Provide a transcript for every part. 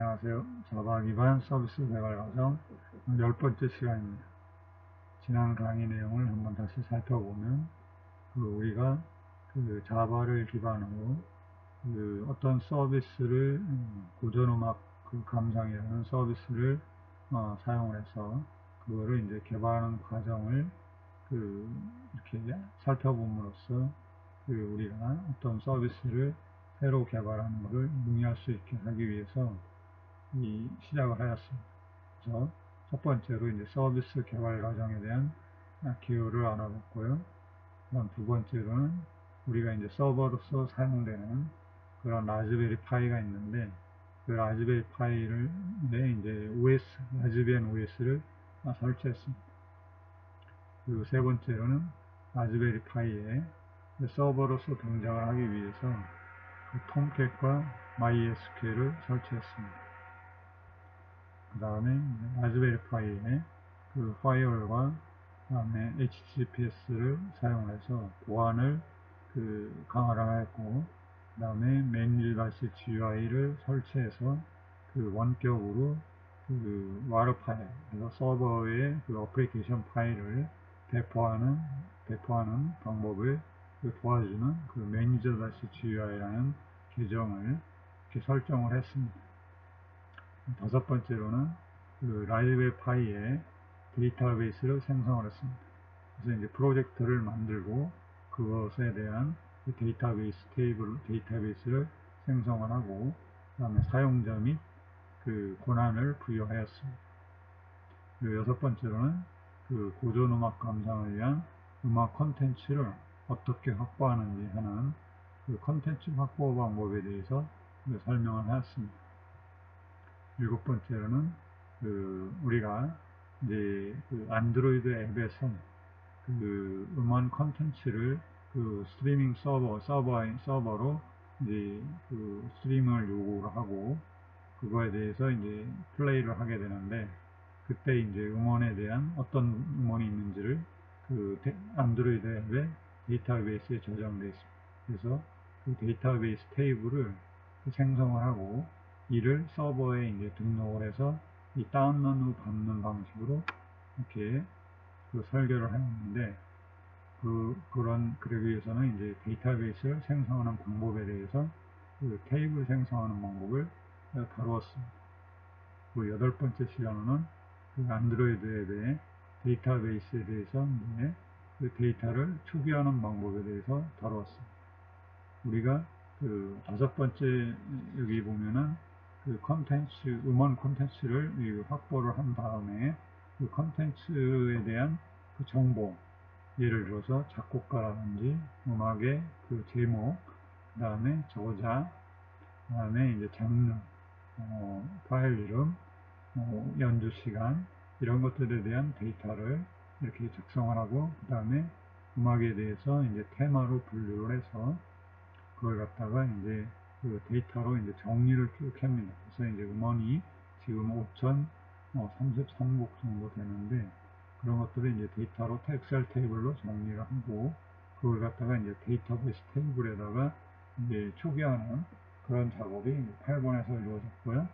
안녕하세요. 자바 기반 서비스 개발 과정 10번째 시간입니다. 지난 강의 내용을 한번 다시 살펴보면 우리가 자바를 기반으로 어떤 서비스를 고전음악 감상이라는 서비스를 사용을 해서 그거를 이제 개발하는 과정을 이렇게 살펴봄으로써 우리가 어떤 서비스를 새로 개발하는 것을 용이할 수 있게 하기 위해서 시작을 하였습니다. 그래서 첫 번째로 이제 서비스 개발 과정에 대한 기호를 알아봤고요. 그다음 두 번째로는 우리가 이제 서버로서 사용되는 그런 라즈베리 파이가 있는데 그 라즈베리 파이를 이제 라즈베리 OS를 설치했습니다. 그리고 세 번째로는 라즈베리 파이에 서버로서 동작을 하기 위해서 톰캣과 MySQL을 설치했습니다. 그 다음에 라즈베리 파이에 파이어월과 그 다음에 HTTPS를 사용해서 보안을 강화를 하였고, 그 다음에 manage-GUI를 설치해서 원격으로 와르 파일, 그래서 서버의 어플리케이션 파일을 배포하는 방법을 도와주는 manager-GUI라는 계정을 이렇게 설정을 했습니다. 다섯 번째로는 라즈베리 파이에 데이터베이스를 생성을 했습니다. 그래서 이제 프로젝트를 만들고 그것에 대한 데이터베이스를 생성을 하고, 그 다음에 사용자 및 권한을 부여하였습니다. 그리고 여섯 번째로는 고전음악 감상을 위한 음악 콘텐츠를 어떻게 확보하는지 하는 콘텐츠 확보 방법에 대해서 설명을 하였습니다. 일곱 번째로는 우리가 이제 안드로이드 앱에서 음원 콘텐츠를 스트리밍 서버로 이제 스트리밍을 요구를 하고 그거에 대해서 이제 플레이를 하게 되는데, 그때 이제 음원에 대한 어떤 음원이 있는지를 안드로이드 앱의 데이터베이스에 저장되어 있습니다. 그래서 데이터베이스 테이블을 생성을 하고 이를 서버에 이제 등록을 해서 이 다운로드 받는 방식으로 이렇게 설계를 하였는데, 그러기 위해서는 이제 데이터베이스를 생성하는 방법에 대해서 테이블 생성하는 방법을 다루었습니다. 여덟 번째 시간으로는 안드로이드 앱의 데이터베이스에 대해서 이제 데이터를 초기화하는 방법에 대해서 다루었습니다. 우리가 다섯 번째 여기 보면은 음원 콘텐츠를 확보를 한 다음에 콘텐츠에 대한 정보, 예를 들어서 작곡가라든지 음악의 제목, 그 다음에 저자, 그 다음에 이제 장르, 파일 이름, 연주 시간, 이런 것들에 대한 데이터를 이렇게 작성을 하고, 그 다음에 음악에 대해서 이제 테마로 분류를 해서 그걸 갖다가 이제 데이터로 이제 정리를 쭉 합니다. 그래서 이제 음원이 지금 5,033곡 정도 되는데, 그런 것들을 이제 데이터로 엑셀 테이블로 정리를 하고 그걸 갖다가 이제 데이터베이스 테이블에다가 이제 초기화하는 그런 작업이 8번에서 이루어졌고요.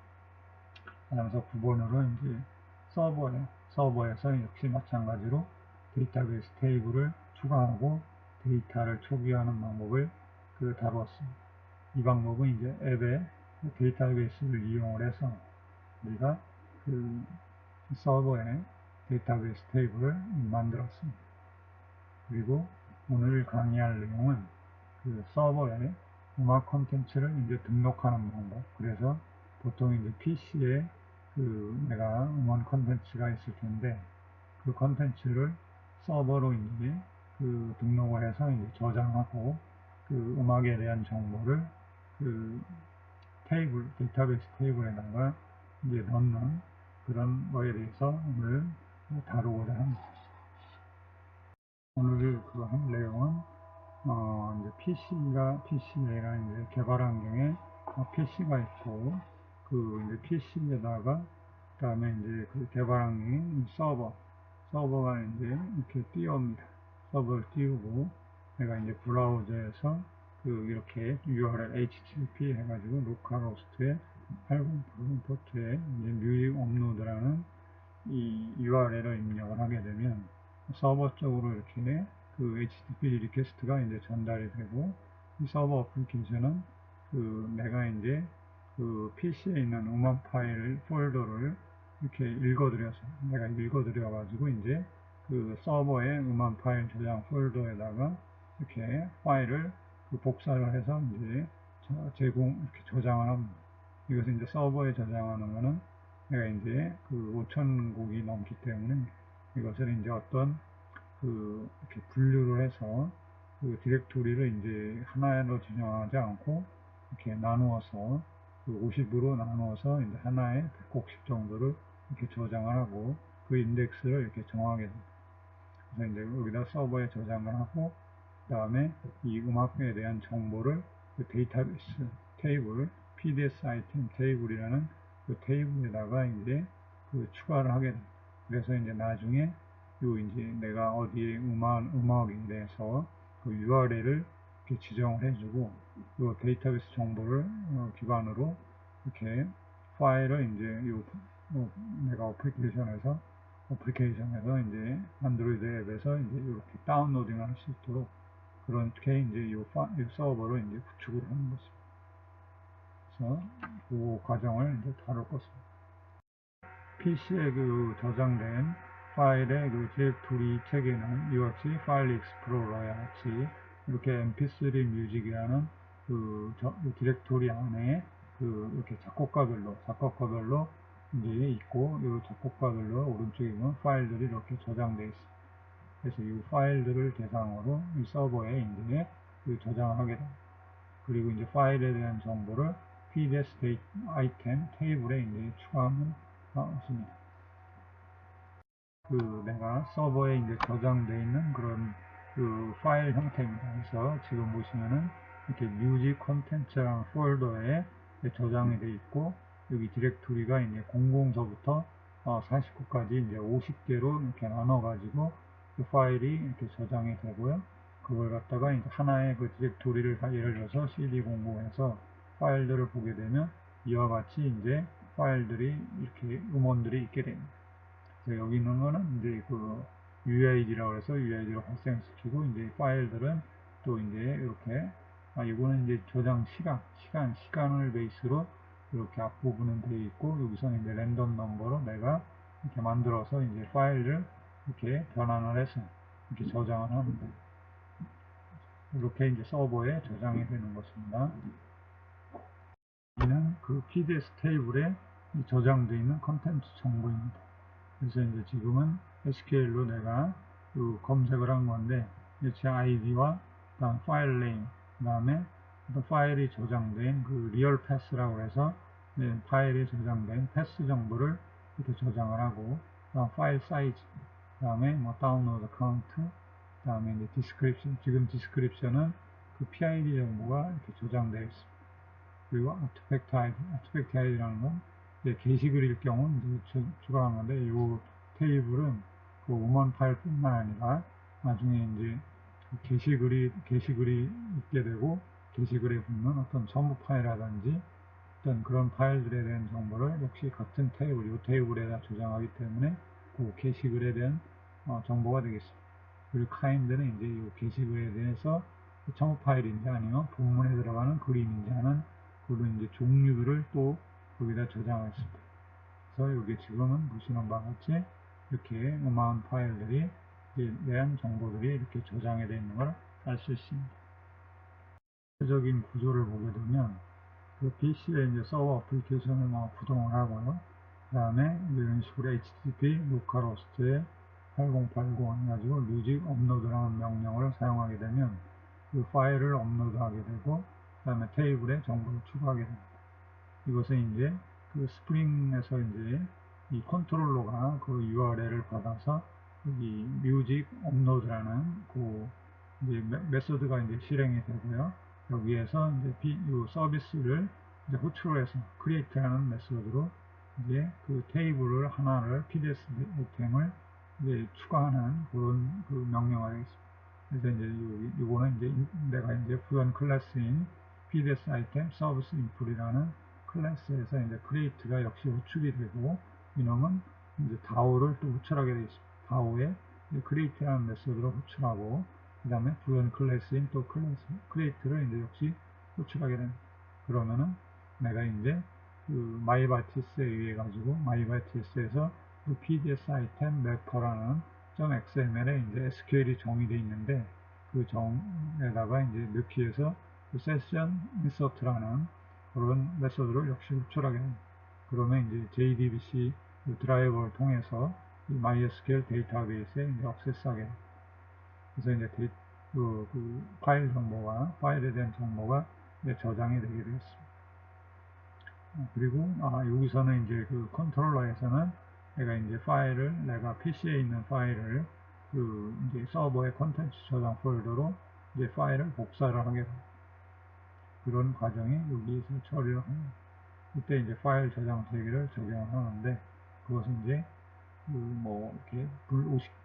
그래서 9번으로 이제 서버에서 역시 마찬가지로 데이터베이스 테이블을 추가하고 데이터를 초기화하는 방법을 다루었습니다. 이 방법은 이제 앱의 데이터베이스를 이용을 해서 우리가 서버에 데이터베이스 테이블을 만들었습니다. 그리고 오늘 강의할 내용은 서버에 음악 콘텐츠를 이제 등록하는 방법. 그래서 보통 이제 PC에 내가 음원 콘텐츠가 있을 텐데 그 콘텐츠를 서버로 이제 등록을 해서 이제 저장하고 음악에 대한 정보를 데이터베이스 테이블에다가 이제 넣는 그런 거에 대해서 오늘 다루고자 합니다. 오늘 할 내용은 이제 PC가 이제 개발 환경에 PC가 있고 이제 PC에다가 그다음에 이제 개발 환경에 서버가 이제 이렇게 띄웁니다. 서버를 띄우고 내가 이제 브라우저에서 이렇게 URL HTTP 해가지고 로컬호스트에 8080 포트에 이제 뮤직 업로드라는 이 URL을 입력을 하게 되면 서버 쪽으로 이렇게 그 HTTP 리퀘스트가 이제 전달이 되고, 이 서버 어플리케이션은 그 내가 이제 그 PC에 있는 음원 파일 폴더를 이렇게 내가 읽어드려 가지고 이제 그 서버의 음원 파일 저장 폴더에다가 이렇게 파일을 그 복사를 해서 이제 이렇게 저장을 합니다. 이것을 이제 서버에 저장하는 거는 내가 이제 그 5,000곡이 넘기 때문에 이것을 이제 어떤 그 이렇게 분류를 해서 그 디렉토리를 이제 하나로 지정하지 않고 이렇게 나누어서 그 50으로 나누어서 이제 하나에 100곡씩 정도를 이렇게 저장을 하고 그 인덱스를 이렇게 정하게 됩니다. 그래서 이제 여기다 서버에 저장을 하고, 그 다음에 이 음악에 대한 정보를 그 데이터베이스 테이블, PDS 아이템 테이블이라는 그 테이블에다가 이제 그 추가를 하게 됩니다. 그래서 이제 나중에 요 이제 내가 어디에 음악에 대해서 그 URL을 이렇게 지정을 해주고, 요 데이터베이스 정보를 기반으로 이렇게 파일을 이제 내가 어플리케이션에서 이제 안드로이드 앱에서 이제 이렇게 다운로딩 할 수 있도록 그렇게 이제 요 서버를 이제 구축을 하는 것입니다. 그래서 그 과정을 이제 다룰 것입니다. PC에 그 저장된 파일의 그 디렉토리 체계는 이와 같이 파일 익스플로러와 같이 이렇게 mp3 뮤직이라는 그 디렉토리 안에 그 이렇게 작곡가별로 이제 있고, 이 작곡가별로 오른쪽에 보면 파일들이 이렇게 저장되어 있습니다. 그래서 이 파일들을 대상으로 이 서버에 이제 저장을 하게 됩니다. 그리고 이제 파일에 대한 정보를 PDS 아이템 테이블에 이제 추가하면 나왔습니다. 그 내가 서버에 이제 저장되어 있는 그런 그 파일 형태입니다. 그래서 지금 보시면은 이렇게 뮤직 콘텐츠라는 폴더에 저장이 되어 있고, 여기 디렉토리가 이제 00서부터 49까지 이제 50개로 이렇게 나눠가지고 그 파일이 이렇게 저장이 되고요. 그걸 갖다가 이제 하나의 그 디렉토리를 예를 들어서 cd00에서 파일들을 보게 되면 이와 같이 이제 파일들이 이렇게 음원들이 있게 됩니다. 여기 있는 거는 이제 그 UID라고 해서 UID로 발생시키고, 이제 파일들은 또 이제 이렇게 이거는 이제 저장 시간을 베이스로 이렇게 앞부분은 되어 있고, 여기서는 이제 랜덤 넘버로 내가 이렇게 만들어서 이제 파일을 이렇게 변환을 해서 이렇게 저장을 합니다. 이렇게 이제 서버에 저장이 되는 것입니다. 여기는 그 PDS 테이블에 저장되어 있는 컨텐츠 정보입니다. 그래서 이제 지금은 SQL로 내가 그 검색을 한 건데, 제 아이디와 그다음 파일 네임, 그다음에 파일이 저장된 그 리얼 패스라고 해서 파일이 저장된 패스 정보를 이렇게 저장을 하고, 그다음 파일 사이즈, 그다음에 뭐 다운로드 카운트, 그다음에 이제 디스크립션, 지금 디스크립션은 그 PID 정보가 이렇게 저장되어 있습니다. 그리고 아티팩트 아이디라는 건 게시글일 경우 이제 추가한 건데, 이 테이블은 그 음원 파일뿐만 아니라 나중에 이제 게시글이 있게 되고, 게시글에 붙는 어떤 첨부 파일이라든지 어떤 그런 파일들에 대한 정보를 역시 같은 이 테이블에다 저장하기 때문에 그 게시글에 대한 정보가 되겠습니다. 그리고 카인드는 이제 이 게시글에 대해서 첨부 파일인지 아니면 본문에 들어가는 그림인지 하는 그런 이제 종류들을 또 여기다 저장했습니다. 그래서 여기 지금은 보시는 바와 같이 이렇게 음악 파일들이 대한 정보들이 이렇게 저장이 되어 있는 걸 알 수 있습니다. 전체적인 구조를 보게 되면 그 PC에 이제 서버 어플리케이션을 구동을 하고요. 그 다음에 이런 식으로 HTTP 로컬호스트에 8080 해가지고 뮤직 업로드라는 명령을 사용하게 되면 그 파일을 업로드하게 되고, 그 다음에 테이블에 정보를 추가하게 됩니다. 이것은 이제 그 스프링에서 이제 이 컨트롤러가 그 URL을 받아서 이 뮤직 업로드라는 그 이제 메소드가 이제 실행이 되고요. 여기에서 이제 이 서비스를 이제 호출을 해서 create하는 메소드로 이제 그 테이블을 하나를 PDS 아이템을 이제 추가하는 그런 그 명령어가 되겠습니다. 그래서 이제 요거는 이제 내가 이제 부연 클래스인 PDS 아이템 서비스 인풀이라는 클래스에서 이제 create가 역시 호출이 되고, 이놈은 이제 DAO를 또 호출하게 되어 있습니다. DAO에 create라는 메소드로 호출하고, 그 다음에 부연 클래스인 또 create를 이제 역시 호출하게 됩니다. 그러면은 내가 이제 그 myBartis에 의해 가지고 myBartis에서 그 PDS 아이템 래퍼라는 .xml에 이제 SQL이 정의되어 있는데, 그 정에다가 이제 넣기에서 그 세션 인서트라는 그런 메소드를 역시 호출하게 됩니다. 그러면 이제 JDBC 드라이버를 통해서 이 MySQL 데이터베이스에 이제 액세스하게 됩니다. 그래서 이제 그 파일 정보가, 파일에 대한 정보가 이제 저장이 되게 되겠습니다. 그리고 여기서는 이제 그 컨트롤러에서는 내가 이제 파일을, 내가 PC에 있는 파일을 그 이제 서버의 컨텐츠 저장 폴더로 이제 파일을 복사를 하게 됩니다. 그런 과정이 여기에서 처리를 합니다. 이때 이제 파일 저장 세기를 적용을 하는데, 그것은 이제 뭐 이렇게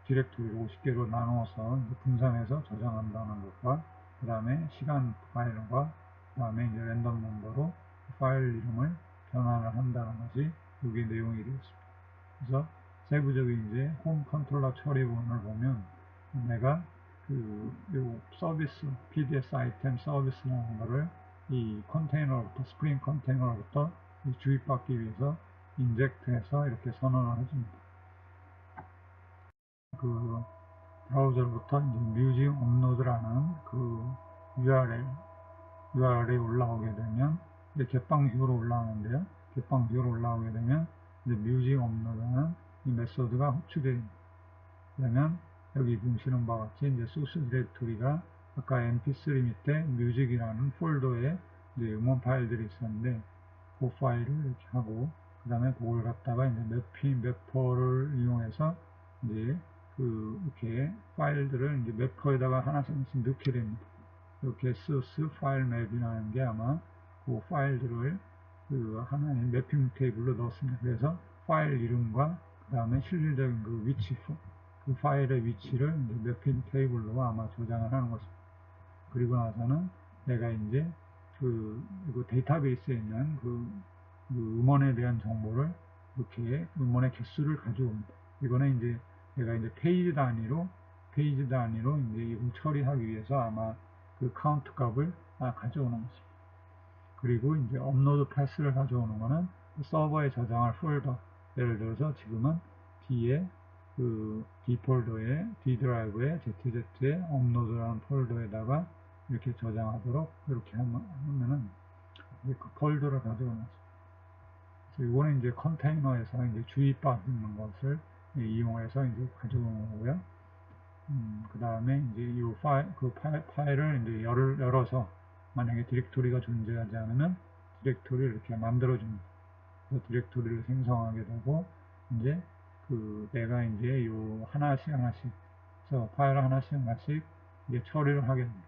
디렉토리를 50개로 나누어서 분산해서 저장한다는 것과, 그 다음에 시간 파일과, 그 다음에 이제 랜덤 넘버로 파일 이름을 변환을 한다는 것이 여기에 내용이 되었습니다. 그래서 세부적인 이제 홈 컨트롤러 처리 부분을 보면, 내가 요 서비스, PDS 아이템 서비스라는 거를 이 컨테이너로부터, 스프링 컨테이너로부터 주입받기 위해서 인젝트해서 이렇게 선언을 해줍니다. 그 브라우저로부터 이제 뮤직 업로드라는 그 URL이 올라오게 되면 이제 갯방식으로 올라오는데요. 갯방식으로 올라오게 되면 이제 뮤직 업로드는 이 메소드가 호출됩니다. 그러면 여기 보시는 바와 같이 이제 소스 디렉토리가 아까 mp3 밑에 뮤직이라는 폴더에 이제 음원 파일들이 있었는데, 그 파일을 이렇게 하고, 그 다음에 그걸 갖다가 이제 매퍼를 이용해서 이제 이렇게 파일들을 이제 매퍼에다가 하나씩 넣게 됩니다. 이렇게 소스 파일 맵이라는 게 아마 그 파일들을 하나의 매핑 테이블로 넣었습니다. 그래서 파일 이름과 그 다음에 실질적인 그 위치, 그 파일의 위치를 이제 매핑 테이블로 아마 저장을 하는 것입니다. 그리고 나서는 내가 이제 그 데이터베이스에 있는 음원에 대한 정보를 이렇게 음원의 개수를 가져옵니다. 이거는 이제 내가 이제 페이지 단위로 이제 이걸 처리하기 위해서 아마 그 카운트 값을 가져오는 것입니다. 그리고 이제 업로드 패스를 가져오는 거는 서버에 저장할 폴더, 예를 들어서 지금은 D에 D 폴더에, D 드라이브에 ZZ에 업로드라는 폴더에다가 이렇게 저장하도록 이렇게 하면은 그 폴더를 가져오는 거죠. 그래서 이거는 이제 컨테이너에서 이제 주입받는 것을 이용해서 이제 가져오는 거고요. 그 다음에 이제 이 파일을 이제 열어서 만약에 디렉토리가 존재하지 않으면 디렉토리를 이렇게 만들어줍니다. 그래서 디렉토리를 생성하게 되고, 이제 내가 이제 요 하나씩 그래서 파일 하나씩 이제 처리를 하게 됩니다.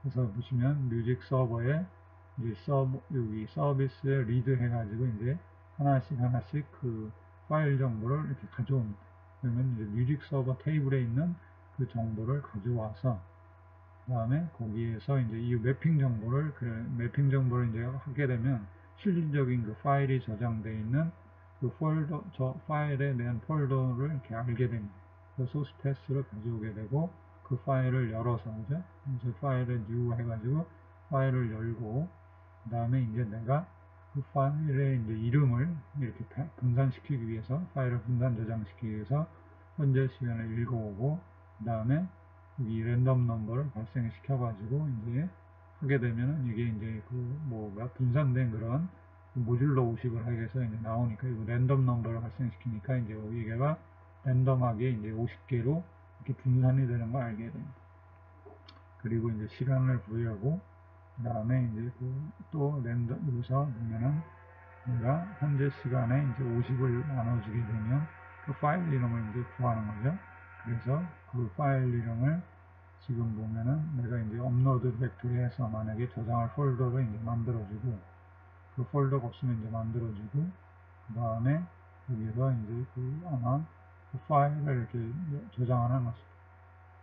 그래서 보시면 뮤직 서버에 이제 여기 서비스에 리드 해가지고 이제 하나씩 그 파일 정보를 이렇게 가져옵니다. 그러면 이제 뮤직 서버 테이블에 있는 그 정보를 가져와서, 그 다음에 거기에서 이제 이 매핑 정보를 이제 하게 되면 실질적인 그 파일이 저장되어 있는 그 파일에 대한 폴더를 이렇게 알게 됩니다. 그래서 소스 패스를 가져오게 되고, 그 파일을 열어서, 그죠? 이제 파일을 new 해가지고 파일을 열고, 그 다음에 이제 내가 그 파일의 이제 이름을 이렇게 분산시키기 위해서, 파일을 분산 저장시키기 위해서 현재 시간을 읽어오고, 그 다음에 이 랜덤 넘버를 발생시켜가지고 이제 하게 되면은 이게 이제 분산된 그런 모듈러 50을 하게 해서 이제 나오니까, 이거 랜덤 넘버를 발생시키니까 이제 여기가 랜덤하게 이제 50개로 이렇게 분산이 되는 걸 알게 됩니다. 그리고 이제 시간을 부여하고, 그 다음에 이제 또 랜덤, 여기서 보면은 내가 현재 시간에 이제 50을 나눠주게 되면 그 파일 이름을 이제 구하는 거죠. 그래서 그 파일 이름을 지금 보면은 내가 이제 업로드 디렉토리에서 만약에 저장할 폴더를 이제 만들어주고, 그 폴더가 없으면 이제 만들어주고, 그 다음에 여기서 이제 아마 그 파일을 이렇게 저장하는 것입니다.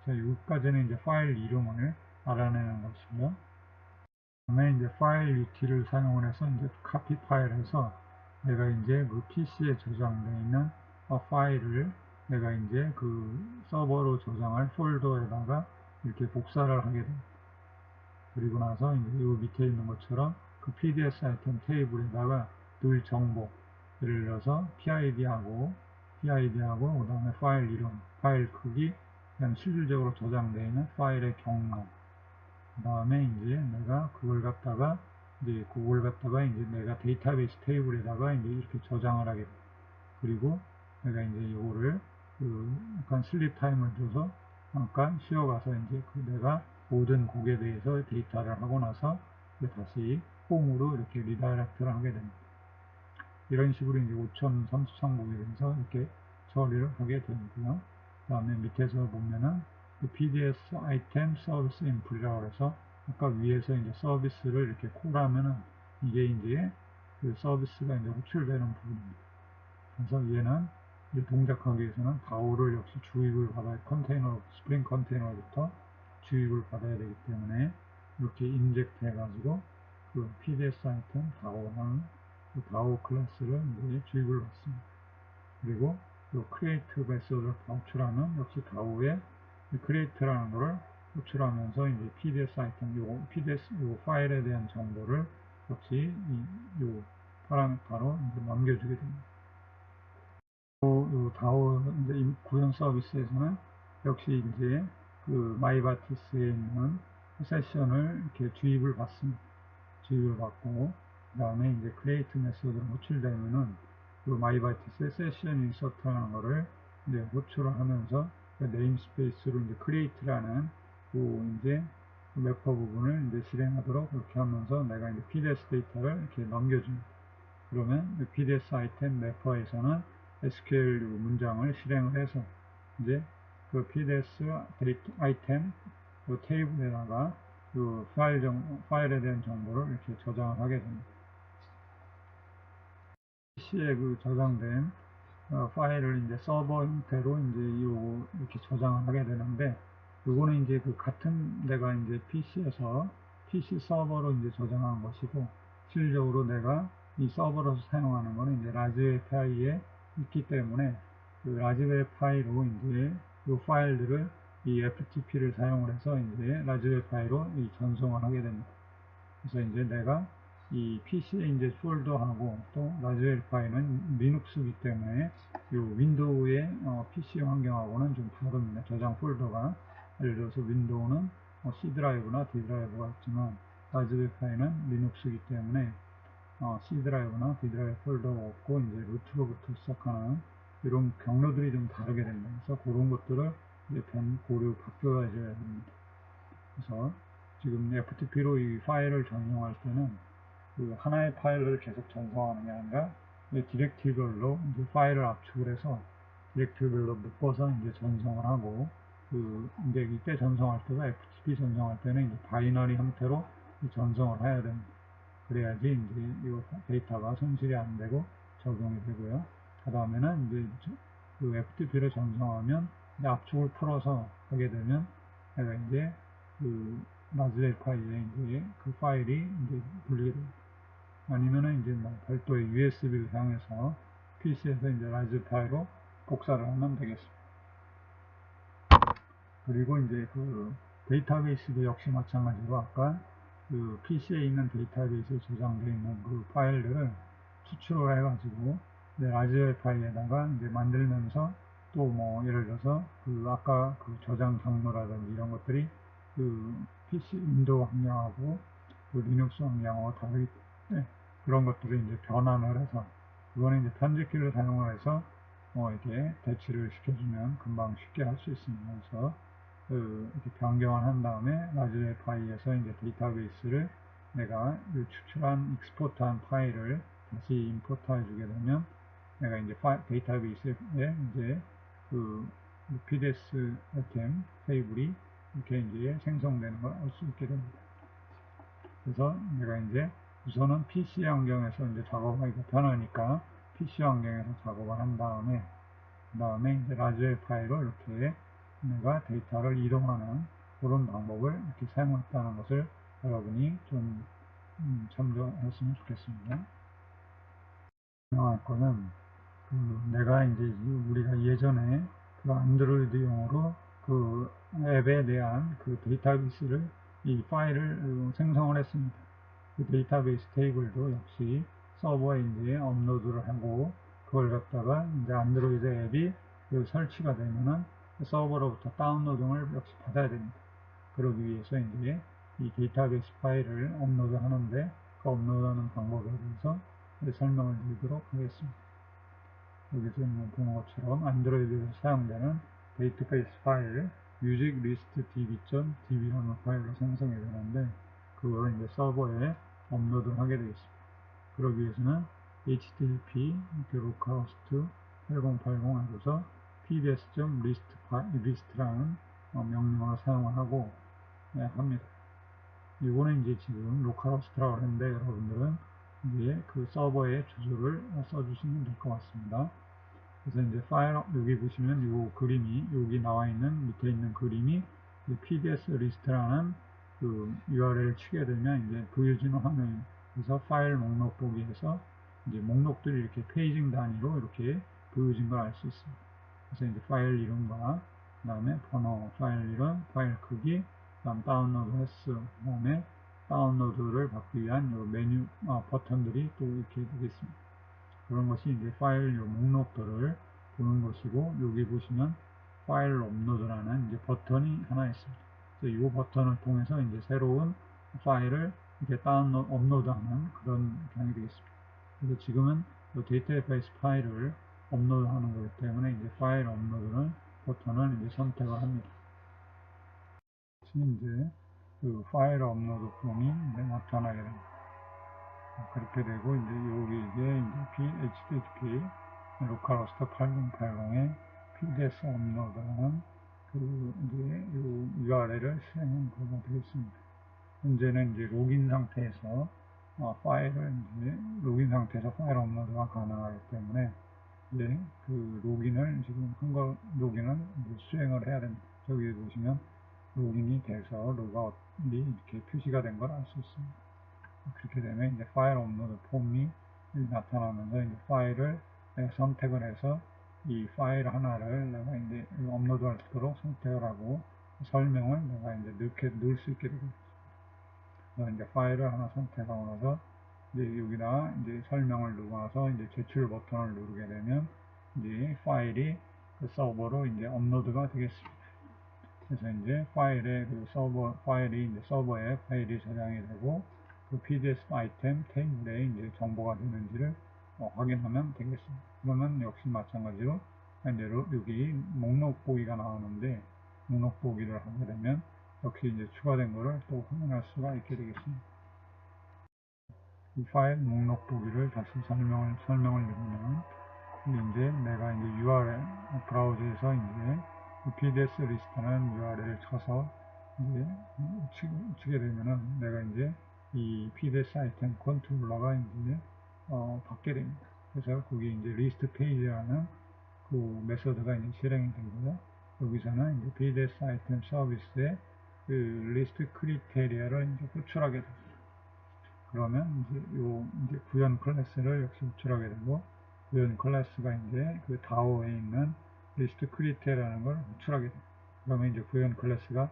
자, 여기까지는 이제 파일 이름을 알아내는 것이고요. 다음에 이제 파일 UT를 사용을 해서 이제 카피 파일에서 내가 이제 그 PC에 저장되어 있는 파일을 내가 이제 그 서버로 저장할 폴더에다가 이렇게 복사를 하게 됩니다. 그리고 나서 이제 이 밑에 있는 것처럼 그 PDS 아이템 테이블에다가 늘 정보, 예를 들어서 PID하고 그 다음에 파일 이름, 파일 크기, 그다음 실질적으로 저장되어 있는 파일의 경로, 그 다음에 이제 내가 그걸 갖다가 이제 내가 데이터베이스 테이블에다가 이제 이렇게 저장을 하게 돼. 그리고 내가 이제 요거를 약간 슬립 타임을 줘서 잠깐 쉬어가서 이제 내가 모든 곡에 대해서 데이터를 하고 나서 다시 홈으로 이렇게 리다이렉트를 하게 됩니다. 이런 식으로 이제 5000 선수 창곡에 대해서 이렇게 처리를 하게 되고요. 그 다음에 밑에서 보면은 PDS 아이템 서비스 인풀이라고 해서 아까 위에서 이제 서비스를 이렇게 콜하면은 이게 이제 그 서비스가 이제 호출되는 부분입니다. 그래서 얘는 이제 동작하기 위해서는 다오를 역시 주입을 받아야 스프링 컨테이너부터 주입을 받아야 되기 때문에 이렇게 인젝트 해가지고 그 PDS 아이템 다오하는 그 다오 클래스를 이제 주입을 받습니다. 그리고 이 create 메소드를 호출하는 역시 다오의 create라는 것을 호출하면서 이제 PDS 아이템, 요 파일에 대한 정보를 역시 요 파라미터로 이제 남겨주게 됩니다. 요 다오 이제 구현 서비스에서는 역시 이제 그 마이바티스에 있는 세션을 이렇게 주입을 받습니다. 주입을 받고 그 다음에 이제 create 메소드를 호출되면은 그 마이바티스의 세션 인서트라는 거를 이제 호출을 하면서 네임스페이스로 이제 create라는 그 이제 매퍼 부분을 이제 실행하도록 그렇게 하면서 내가 이제 PDS 데이터를 이렇게 넘겨줍니다. 그러면 PDS 아이템 매퍼에서는 SQL 문장을 실행을 해서 이제 그 PDS 아이템 그 테이블에다가 그 파일에 대한 정보를 이렇게 저장을 하게 됩니다. PC에 그 저장된 파일을 이제 서버 형태로 이제 이렇게 저장을 하게 되는데, 요거는 이제 그 같은 내가 이제 PC에서 PC 서버로 이제 저장한 것이고, 실질적으로 내가 이 서버로서 사용하는 거는 이제 라즈베리 파이에 있기 때문에 그 라즈베리 파이로 이제 이 파일들을 이 FTP를 사용을 해서 이제 라즈베리 파이로 전송을 하게 됩니다. 그래서 이제 내가 이 PC에 이제 폴더하고 또 라즈베리 파이는 리눅스이기 때문에 이 윈도우의 PC 환경하고는 좀 다릅니다. 저장 폴더가 예를 들어서 윈도우는 C 드라이브나 D 드라이브가 있지만 라즈베리 파이는 리눅스이기 때문에 C 드라이브나 D 드라이브 폴더가 없고 이제 루트로부터 시작하는 이런 경로들이 좀 다르게 됩니다. 그래서 그런 것들을 이제 고려 바뀌어야 됩니다. 그래서 지금 FTP로 이 파일을 전송할 때는 그 하나의 파일을 계속 전송하는 게 아니라 디렉티브별로 이제 파일을 압축을 해서 디렉티브별로 묶어서 이제 전송을 하고, 그 이제 이때 전송할 때가 FTP 전송할 때는 이제 바이너리 형태로 전송을 해야 됩니다. 그래야지 이제 이 데이터가 손실이 안 되고 적용이 되고요. 그 다음에는 이제 그 FTP를 전송하면 이제 압축을 풀어서 하게 되면 내가 이제 그 라즈베리 파이에 이제 그 파일이 이제 불리게 됩니다. 아니면은 이제 뭐 별도의 USB를 사용해서 PC에서 이제 라즈베리 파이로 복사를 하면 되겠습니다. 그리고 이제 그 데이터베이스도 역시 마찬가지로 아까 그 PC에 있는 데이터베이스에 저장되어 있는 그 파일들을 추출을 해가지고 라즈베리 파이에다가 이제 만들면서 또 뭐 예를 들어서 그 아까 그 저장 경로라든지 이런 것들이 그 PC 윈도우 환경하고 그 리눅스 환경하고 다르기 때문에 그런 것들을 이제 변환을 해서 그거는 이제 편집키를 사용을 해서 이렇게 대치를 시켜주면 금방 쉽게 할 수 있습니다. 그래서 이렇게 변경을 한 다음에 라즈베리 파이에서 이제 데이터베이스를 내가 추출한 익스포트한 파일을 다시 임포트 해주게 되면 내가 이제 데이터베이스에 이제 그 PDS 아이템 테이블이 이렇게 이제 생성되는 걸 알 수 있게 됩니다. 그래서 내가 이제 우선은 PC 환경에서 이제 작업하기가 편하니까 PC 환경에서 작업을 한 다음에 그 다음에 이제 라즈베리 파이로 이렇게 내가 데이터를 이동하는 그런 방법을 이렇게 사용했다는 것을 여러분이 좀 참조했으면 좋겠습니다. 설명할 거는 내가 이제 우리가 예전에 그 안드로이드용으로 그 앱에 대한 그 데이터베이스를 이 파일을 생성을 했습니다. 그 데이터베이스 테이블도 역시 서버에 이제 업로드를 하고 그걸 갖다가 이제 안드로이드 앱이 그 설치가 되면은 서버로부터 다운로딩을 역시 받아야 됩니다. 그러기 위해서 이제 이 데이터베이스 파일을 업로드 하는데 그 업로드하는 방법에 대해서 설명을 드리도록 하겠습니다. 여기서 보는 것처럼 안드로이드에서 사용되는 데이터베이스 파일 music list db.db라는 파일로 생성이 되는데 그걸 이제 서버에 업로드를 하게 되겠습니다. 그러기 위해서는 http localhost 8080 하고서 pds.list라는 명령어를 사용을 하고 합니다. 이거는 이제 지금 로컬호스트라고 하는데 여러분들은 이제 그 서버의 주소를 써주시면 될 것 같습니다. 그래서 이제 파일 여기 보시면 요 그림이 여기 나와 있는 밑에 있는 그림이 PDS 리스트라는 그 URL을 치게 되면 이제 보여지는 화면에서 파일 목록 보기에서 이제 목록들이 이렇게 페이징 단위로 이렇게 보여진 걸 알 수 있습니다. 그래서 이제 파일 이름과 그 다음에 번호, 파일 이름, 파일 크기, 그 다음 다운로드 횟수, 그 다음에 다운로드를 받기 위한 요 메뉴 버튼들이 또 이렇게 되겠습니다. 그런 것이 이제 파일 요 목록들을 보는 것이고 여기 보시면 파일 업로드라는 이제 버튼이 하나 있습니다. 그래서 이 버튼을 통해서 이제 새로운 파일을 이렇게 업로드하는 그런 경향이 되겠습니다. 그래서 지금은 데이터베이스 파일을 업로드하는 거기 때문에 이제 파일 업로드는 버튼을 이제 선택을 합니다. 이제 그 파일 업로드 폼이 이제 나타나게 됩니다. 그렇게 되고 이제 여기 이제 http localhost 8080에 pds 업로드라는 그 이제 URL을 실행하게 되겠습니다. 현재는 이제 로그인 상태에서 파일을 이제 로그인 상태에서 파일 업로드가 가능하기 때문에 이제 그 로그인을 지금 로그인을 이제 수행을 해야 됩니다. 저기 보시면 로그인이 돼서 로그아웃이 이렇게 표시가 된 걸 알 수 있습니다. 그렇게 되면 이제 파일 업로드 폼이 나타나면서 이제 파일을 내가 선택을 해서 이 파일 하나를 내가 이제 업로드 할 수 있도록 선택을 하고 설명을 내가 이제 넣을 수 있게 되겠습니다. 이제 파일을 하나 선택하고 나서 이제 여기다 이제 설명을 누르고 나서 이제 제출 버튼을 누르게 되면 이제 파일이 그 서버로 이제 업로드가 되겠습니다. 그래서 이제 파일에 그 파일이 이제 서버에 파일이 저장이 되고 그 PDF 아이템 테이블에 이제 정보가 되는지를 확인하면 되겠습니다. 그러면 역시 마찬가지로 이제 여기 목록 보기가 나오는데 목록 보기를 하게 되면 역시 이제 추가된 거를 또 확인할 수가 있게 되겠습니다. 이 파일 목록 보기를 다시 설명을 누르면 이제 내가 이제 URL 브라우저에서 이제 PDS 리스트라는 URL을 쳐서 이제 치게 되면은 내가 이제 이 PDS 아이템 컨트롤러가 이제 받게 됩니다. 그래서 거기 이제 리스트 페이지라는 그 메소드가 이제 실행이 되고요. 여기서는 이제 PDS 아이템 서비스의 그 리스트 크리테리아를 이제 호출하게 됩니다. 그러면 이제 구현 클래스를 역시 호출하게 되고 구현 클래스가 이제 그 다오에 있는 리스트 크리테라는 걸 호출하게 됩니다. 그러면 이제 구현 클래스가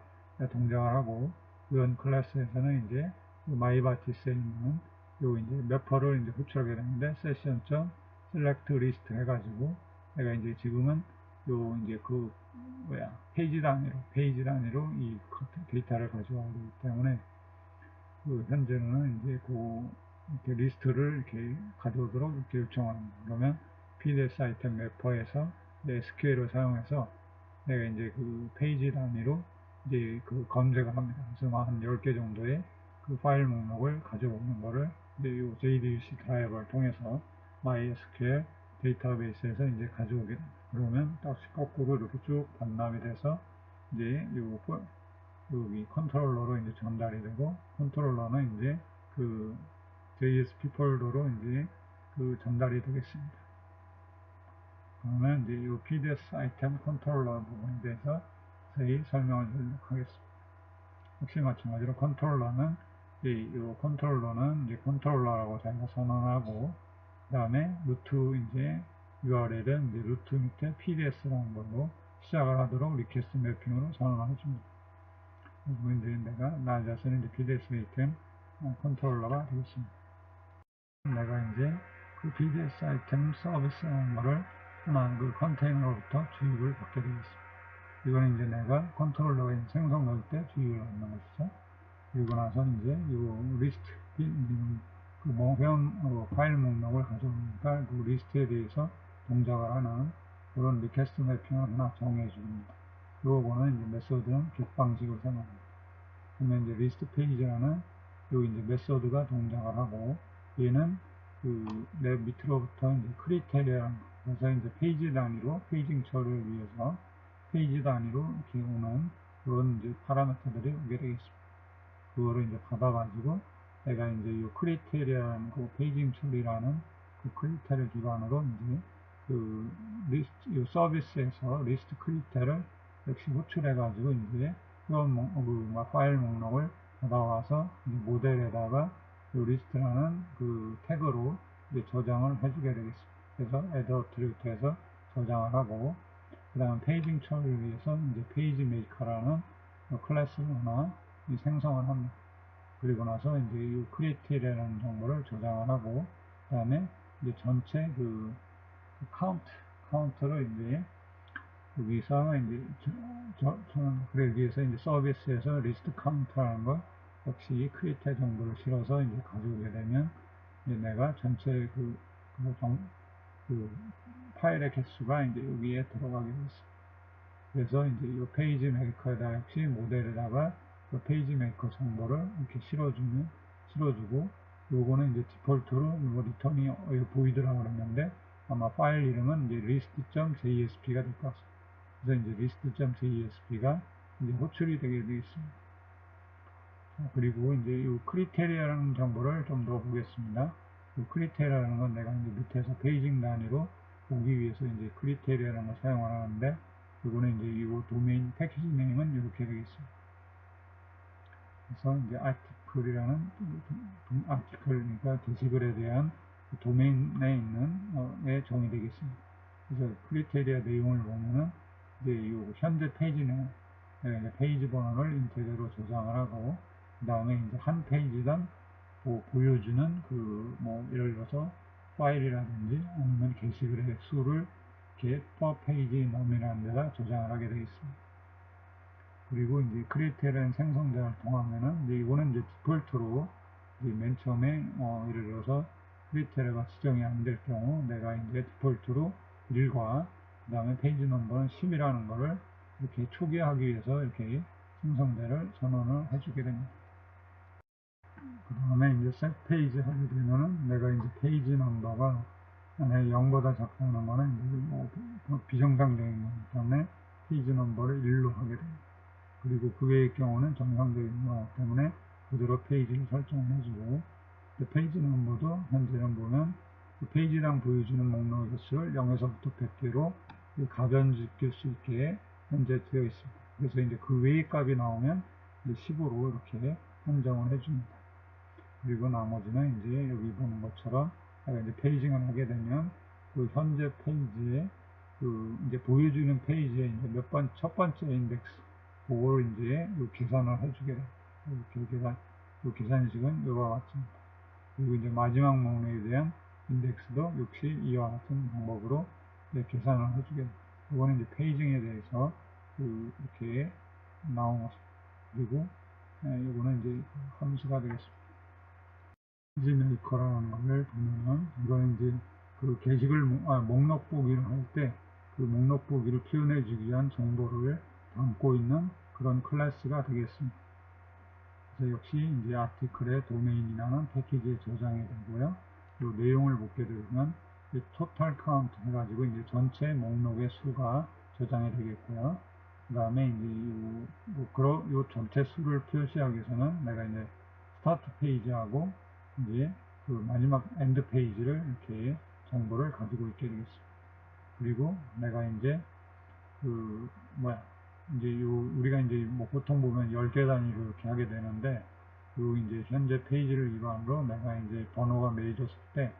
동작을 하고 구현 클래스에서는 이제 마이바티스에 있는 요 이제 매퍼를 이제 호출하게 되는데 session.select list 해가지고 내가 이제 지금은 요 이제 그 페이지 단위로 이 데이터를 가져가기 때문에 그 현재는 이제 이렇게 리스트를 이렇게 가져오도록 이렇게 요청합니다. 그러면 PDS 아이템 매퍼에서 SQL을 사용해서 내가 이제 그 페이지 단위로 이제 그 검색을 합니다. 그래서 한 10개 정도의 그 파일 목록을 가져오는 거를 이제 요 JDBC 드라이버를 통해서 MySQL 데이터베이스에서 이제 가져오게 됩니다. 그러면 다시 거꾸로 이렇게 쭉 반납이 돼서 이제 여기 컨트롤러로 이제 전달이 되고 컨트롤러는 이제 그 JSP 폴더로 이제 그 전달이 되겠습니다. 그러면 이제 이 PDS 아이템 컨트롤러 부분에 대해서 자세히 설명을 드리도록 하겠습니다. 역시 마찬가지로 컨트롤러는 이 컨트롤러는 이제 컨트롤러라고 자기가 선언하고, 그 다음에 루트 이제 URL은 이제 루트 밑에 PDS라는 걸로 시작을 하도록 리퀘스트 매핑으로 선언을 해줍니다. 그리고 이제 내가 나 자신이 이제 PDS에 있던 컨트롤러가 되겠습니다. 내가 이제 그 PDS 아이템 서비스라는 거를 하나 그 컨테이너로부터 주입을 받게 되겠습니다. 이건 이제 내가 컨트롤러가 생성될 때 주입을 받는 것이죠. 그리고 나서 이제 이 리스트, 그 회원 파일 목록을 가져오니까 그 리스트에 대해서 동작을 하는 그런 리퀘스트 매핑을 하나 정해 줍니다. 요거는 이제 메소드는 get 방식을 사용합니다. 그러면 이제 리스트 페이지라는 요 이제 메소드가 동작을 하고, 얘는 그 내 밑으로부터 이제 크리테리아, 그래서 이제 페이지 단위로 페이징 처리를 위해서 페이지 단위로 이렇게 오는 그런 이제 파라미터들이 오게 되겠습니다. 그거를 이제 받아가지고 내가 이제 이 크리테리아는 그 페이징 처리라는 그 크리테를 기반으로 이제 그 리스트, 이 서비스에서 리스트 크리테를 역시 호출해가지고 이제 그 파일 목록을 받아와서 이제 모델에다가 이 리스트라는 그 태그로 이제 저장을 해주게 되겠습니다. 그래서 add attribute에서 저장을 하고, 그 다음 페이징 처리를 위해서 이제 페이지 메이커라는 클래스를 하나 생성을 합니다. 그리고 나서 이제 이 크리에이티라는 정보를 저장을 하고, 그 다음에 이제 전체 그 카운트를 이제 여기서 이제 그러기 위해서 이제 서비스에서 리스트 카운트라는 거 역시 크리에이티 정보를 실어서 이제 가져오게 되면 이제 내가 전체 그 파일의 개수가 이제 여기에 들어가게 됐습니다. 그래서 이제 이 페이지 메이커에다 역시 모델에다가 그 페이지 메이커 정보를 이렇게 실어주고, 요거는 이제 디폴트로 이거 리턴이 보이드라고 그랬는데 아마 파일 이름은 이제 list.jsp가 될 것 같습니다. 그래서 이제 list.jsp가 이제 호출이 되게 되겠습니다. 그리고 이제 이 크리테리아라는 정보를 좀 더 보겠습니다. 이 크리테리아라는 건 내가 이제 밑에서 페이징 단위로 보기 위해서 이제 크리테리아라는 걸 사용을 하는데, 이거는 이제 이 도메인 패키지 네임은 이렇게 되겠습니다. 그래서 이제 아티클이라는 아티클이니까 게시글에 대한 도메인에 있는 정의 되겠습니다. 그래서 크리테리아 내용을 보면은 이제 이 현재 페이지 내용, 페이지 번호를 인테저로 저장을 하고, 그 다음에 이제 한 페이지당 보여주는 그 예를 들어서 파일이라든지 아니면 게시글의 수를 이렇게 per 페이지 넘이라는 데다 저장을 하게 되어 있습니다. 그리고 이제 크리에이트라는 생성자를 통하면은 이제 이거는 이제 디폴트로 이제 맨 처음에 예를 들어서 크리에이트가 지정이 안 될 경우 내가 이제 디폴트로 1과 그 다음에 페이지 넘버는 10이라는 거를 이렇게 초기화하기 위해서 이렇게 생성자를 선언을 해주게 됩니다. 그 다음에 이제 set 페이지 하게 되면은 내가 이제 페이지 넘버가 만약에 0보다 작다는 거는 이제 비정상적인 거기 때문에 페이지 넘버를 1로 하게 됩니다. 그리고 그 외의 경우는 정상적인 거기 때문에 그대로 페이지를 설정을 해주고, 페이지 넘버도 현재는 보면 그 페이지당 보여주는 목록의 개수를 0에서부터 100개로 가변시킬 수 있게 현재 되어 있습니다. 그래서 이제 그 외의 값이 나오면 이제 10으로 이렇게 한정을 해줍니다. 그리고 나머지는 이제 여기 보는 것처럼 이제 페이징을 하게 되면 그 현재 페이지에 그 이제 보여주는 페이지에 이제 첫 번째 인덱스 그거를 이제 계산을 해주게 돼요. 이렇게 계산식은 이와 같습니다. 그리고 이제 마지막 목록에 대한 인덱스도 역시 이와 같은 방법으로 계산을 해주게 됩니다. 이거는 이제 페이징에 대해서 이렇게 나온 것입니다. 그리고 이거는 이제 함수가 되겠습니다. 페이지 메이커라는 것을 보면은 이거는 이제 그 게시글 목록 보기를 할 때 그 목록 보기를 표현해 주기 위한 정보를 담고 있는 그런 클래스가 되겠습니다. 그래서 역시 이제 아티클의 도메인이라는 패키지에 저장이 되고요. 이 내용을 보게 되면 토탈 카운트 해가지고 이제 전체 목록의 수가 저장이 되겠고요. 그 다음에 이제 요 전체 수를 표시하기 위해서는 내가 이제 스타트 페이지하고 이제 그 마지막 엔드 페이지를 이렇게 정보를 가지고 있게 되겠습니다. 그리고 내가 이제 이제 우리가 이제 보통 보면 10개 단위로 이렇게 하게 되는데 요 이제 현재 페이지를 기반으로 내가 이제 번호가 매겨졌을 때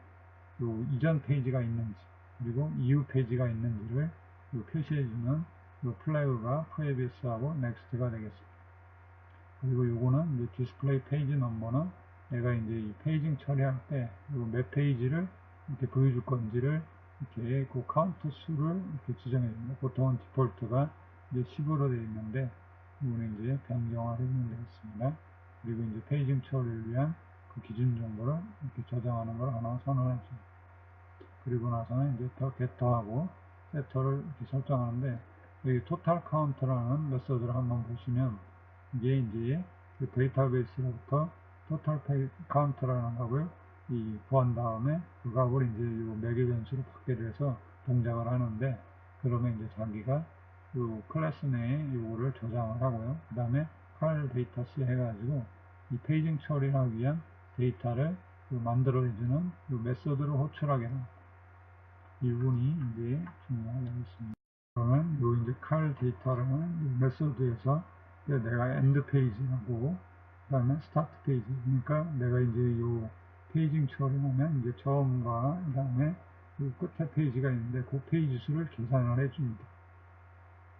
요 이전 페이지가 있는지 그리고 이후 페이지가 있는지를 요 표시해주는 요 플래그가 프리비어스하고 넥스트가 되겠습니다. 그리고 요거는 이제 디스플레이 페이지 넘버는 내가 이제 이 페이징 처리할 때 요 몇 페이지를 이렇게 보여줄 건지를 이렇게 그 카운트 수를 이렇게 지정해 줍니다. 보통은 디폴트가 이제 10으로 되어 있는데 이거는 이제 변경을 해주면 되겠습니다. 그리고 이제 페이징 처리를 위한 그 기준 정보를 이렇게 저장하는 걸 하나 선언해 줍니다. 그리고 나서는 이제 더 게터하고 세터를 이렇게 설정하는데 여기 토탈 카운트라는 메서드를 한번 보시면 이게 이제 그 데이터베이스로부터 토탈 카운트라는 값을 구한 다음에 그 값을 이제 요 매개 변수로 받게 돼서 동작을 하는데 그러면 이제 자기가 요 클래스 내에 요거를 저장을 하고요. 그 다음에 cal 데이터스 해가지고 이 페이징 처리를 하기 위한 데이터를 만들어주는 요 메서드를 호출하게 합니다. 이 부분이 이제 중요하게 있습니다. 그러면 요 이제 cal 데이터라는 메서드에서 내가 엔드 페이지하고 그다음에 스타트 페이지 그러니까 내가 이제 요 페이징 처리하면 이제 처음과 그다음에 요 끝에 페이지가 있는데 그 페이지 수를 계산을 해줍니다.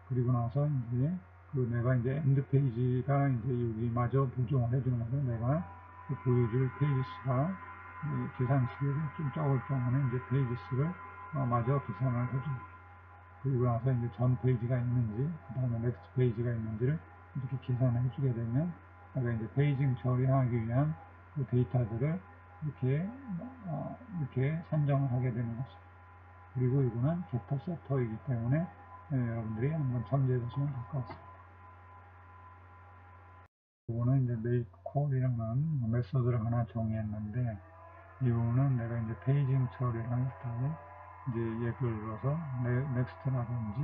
그리고 나서 이제 그 내가 이제 엔드 페이지가 이제 여기 마저 보정을 해주는 거죠. 내가 그 보여줄 페이지 수가 계산식이 좀 적을 경우는 이제 페이지 수를 마저 계산을 해줍니다. 그리고 나서 이제 전 페이지가 있는지, 그 다음에 넥스트 페이지가 있는지를 이렇게 계산해 주게 되면, 내가 이제 페이징 처리하기 위한 그 데이터들을 이렇게 선정을 하게 되는 것입니다. 그리고 이거는 게터 세터이기 때문에 여러분들이 한번 참조해 보시면 될 것 같습니다. 이거는 이제 make call이라는 메소드를 하나 정의했는데, 이거는 내가 이제 페이징 처리를 할 때, 이제 예를 들어서 넥스트라든지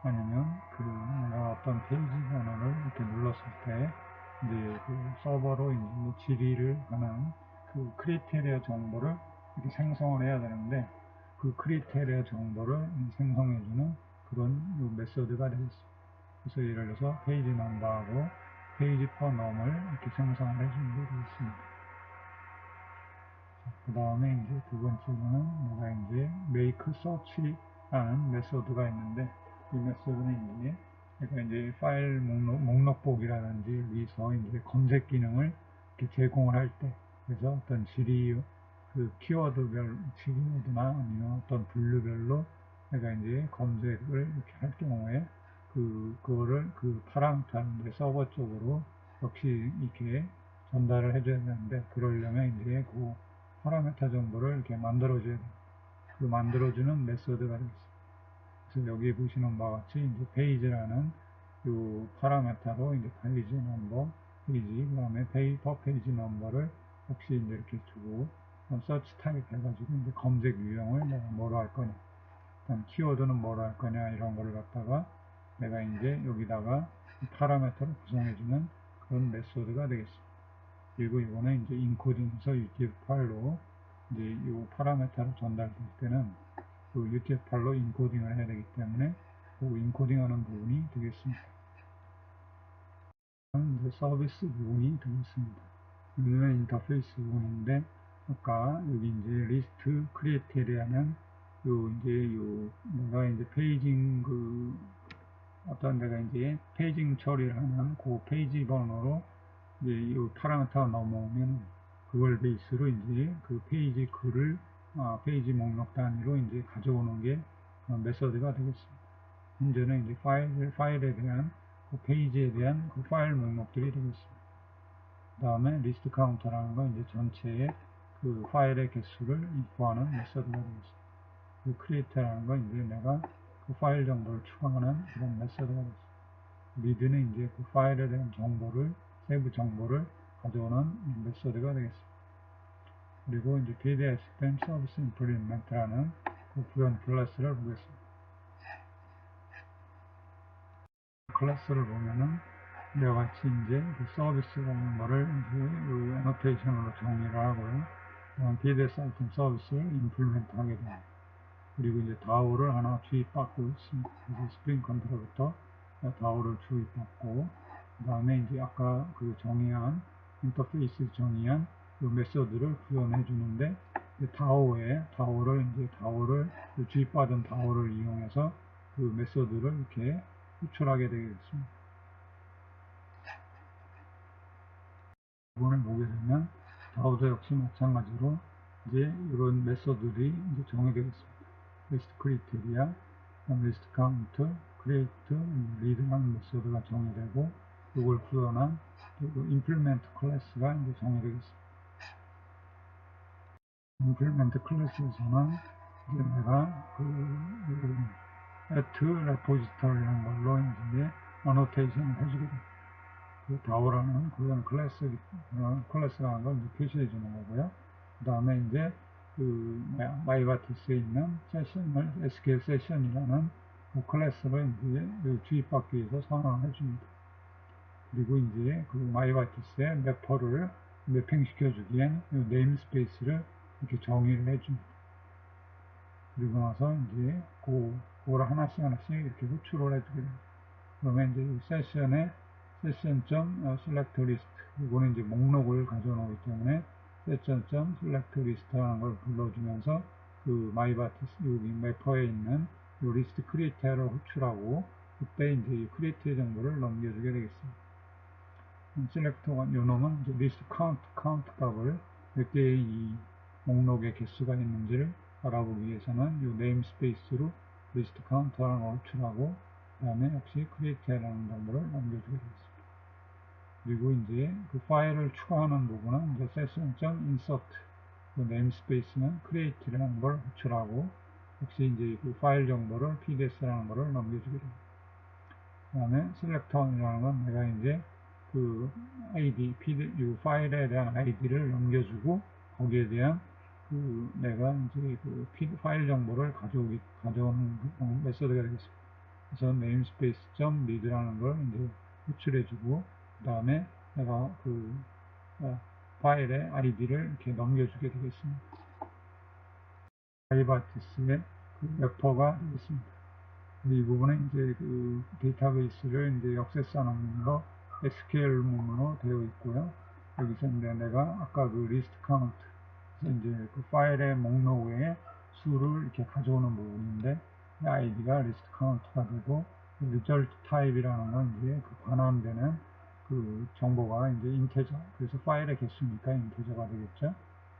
아니면 그 내가 어떤 페이지 번호를 이렇게 눌렀을 때 이제 그 서버로 이제 질의를 하는 그 크리테리아 정보를 이렇게 생성을 해야 되는데 그 크리테리아 정보를 생성해주는 그런 메소드가 되겠습니다. 그래서 예를 들어서 페이지 넘버하고 페이지 퍼 넘을 이렇게 생성을 해주는 게 되겠습니다. 그 다음에 이제 두 번째로는 내가 이제 make search라는 메소드가 있는데 이 메소드는 이제 내가 이제 파일 목록복이라든지 여기서 이제 검색 기능을 이렇게 제공을 할 때 그래서 어떤 질의 그 키워드별 키워드나 아니면 어떤 분류별로 내가 이제 검색을 이렇게 할 경우에 그거를 그 파라미터 이제 서버 쪽으로 역시 이렇게 전달을 해줘야 되는데 그러려면 이제 그 파라미터 정보를 이렇게 만들어줘야 돼요. 그 만들어주는 메소드가 되겠습니다. 그래서 여기 보시는 바와 같이 이제 페이지라는 요 파라미터로 이제 페이지 넘버, 페이지, 그 다음에 페이지 넘버를 역시 이제 이렇게 두고, 서치 타입 해가지고 이제 검색 유형을 내가 뭐로 할 거냐, 그다음 키워드는 뭐로 할 거냐, 이런 거를 갖다가 내가 이제 여기다가 파라미터를 구성해주는 그런 메소드가 되겠습니다. 그리고 이거는 이제 인코딩해서 UTF 파일로 이제 이 파라미터로 전달될 때는 그 UTF 파일로 인코딩을 해야 되기 때문에 그 인코딩하는 부분이 되겠습니다. 이제 서비스 부분이 되겠습니다. 여기는 인터페이스 부분인데 아까 여기 이제 리스트 크리에이테리아는 내가 이제 페이징 어떤 내가 이제 페이징 처리를 하는 그 페이지 번호로 이제 이 파라미터가 넘어오면 그걸 베이스로 이제 그 페이지 글을 페이지 목록 단위로 이제 가져오는 게 메서드가 되겠습니다. 현재는 이제 파일에 대한 그 페이지에 대한 그 파일 목록들이 되겠습니다. 그 다음에 리스트 카운터라는 건 이제 전체의 그 파일의 개수를 구하는 메서드가 되겠습니다. 그 크리에이트라는 건 이제 내가 그 파일 정보를 추가하는 그런 메서드가 되겠습니다. 리드는 이제 그 파일에 대한 정보를 세부 정보를 가져오는 메소드가 되겠습니다. 그리고 이제 PDSPM 서비스 임플리먼트라는 그 부연 클래스를 보겠습니다. 클래스를 보면은 이와 같이 이제 그 서비스라는 거를 이제 이 애노테이션으로 정의를 하고요. PDS 아이템 서비스를 임플리먼트 하게 됩니다. 그리고 이제 다오를 하나 주입받고 있습니다. 그래서 스프링 컨트롤부터 다오를 주입받고 그 다음에 이제 아까 그 정의한 인터페이스 정의한 이 메소드를 구현해 주는데, 다오를 주입받은 다오를 이용해서 그 메소드를 이렇게 호출하게 되겠습니다. 부분을 보게 되면 다오도 역시 마찬가지로 이제 이런 메소드들이 이제 정의되겠습니다. 리스트 크리테리아, 리스트 카운트, 크리에이트, 리드라는 메소드가 정의되고, 이걸 구현한 implement 클래스가 이제 정의되겠습니다. implement 클래스에서는 이제 내가 at repository라는 걸로 이제 annotation을 해주게 됩니다. 그 다오라는 그런 클래스라는 걸 표시해 주는 거고요. 그 다음에 이제 마이바티스에 있는 세션을 SQL 세션이라는 그 클래스를 이제 주입받기 위해서 선언을 해줍니다. 그리고 이제 그 마이바티스의 매퍼를 매핑 시켜주기엔 네임스페이스를 이렇게 정의를 해줍니다. 그리고 나서 이제 그걸 하나씩 이렇게 호출을 해주게 됩니다. 그러면 이제 세션에 session.selectList, 이거는 이제 목록을 가져오기 때문에 session.selectList라는 걸 불러주면서 그 마이바티스 여기 매퍼에 있는 이 리스트 크리에이터를 호출하고, 그때 이제 이 크리에이터 정보를 넘겨주게 되겠습니다. 셀렉터가 요 놈은 이제 리스트 카운트 값을 몇 개의 이 목록의 개수가 있는지를 알아보기 위해서는 이 네임스페이스로 리스트 카운트라는 걸 호출하고, 그 다음에 역시 create라는 정보를 넘겨주게 되겠습니다. 그리고 이제 그 파일을 추가하는 부분은 이제 session.insert, 그 네임스페이스는 create라는 걸 호출하고, 역시 이제 그 파일 정보를 pds라는 거를 넘겨주게 됩니다. 그 다음에 selector이라는 건 내가 이제 그 id, 이 파일에 대한 id를 넘겨주고, 거기에 대한 내가 이제 그 파일 정보를 가져오는 메소드가 되겠습니다. 그래서 namespace.read라는 걸 이제 호출해주고, 그 다음에 내가 파일의 id를 이렇게 넘겨주게 되겠습니다. 마이바티스의 래퍼가 되겠습니다. 이 부분은 이제 그 데이터베이스를 이제 액세스하는 문으로 SQL 문으로 되어 있고요. 여기서 이제 내가 아까 그 리스트 카운트, 이제 그 파일의 목록 외에 수를 이렇게 가져오는 부분인데, id가 리스트 카운트가 되고, result type이라는 건 이제 그 반환되는 그 정보가 이제 인테저, 그래서 파일의 개수니까 인테저가 되겠죠.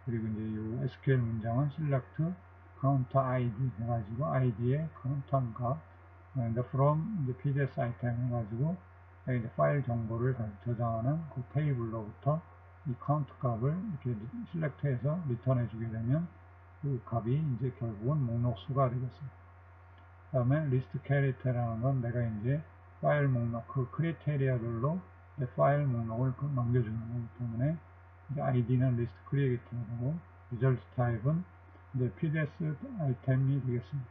그리고 이제 이 SQL 문장은 select counter id 해가지고 id의 카운트한 값, 이제 from 이제 pds item 해가지고 이제 파일 정보를 저장하는 그 테이블로부터 이 카운트 값을 이렇게 셀렉트해서 리턴해 주게 되면 그 값이 이제 결국은 목록 수가 되겠습니다. 그 다음에 리스트 캐리터라는 건 내가 이제 파일 목록, 그 크리테리아별로 파일 목록을 넘겨주는 거기 때문에 이제 id는 리스트 크리에이터고, 리절트 타입은 이제 pds 아이템이 되겠습니다.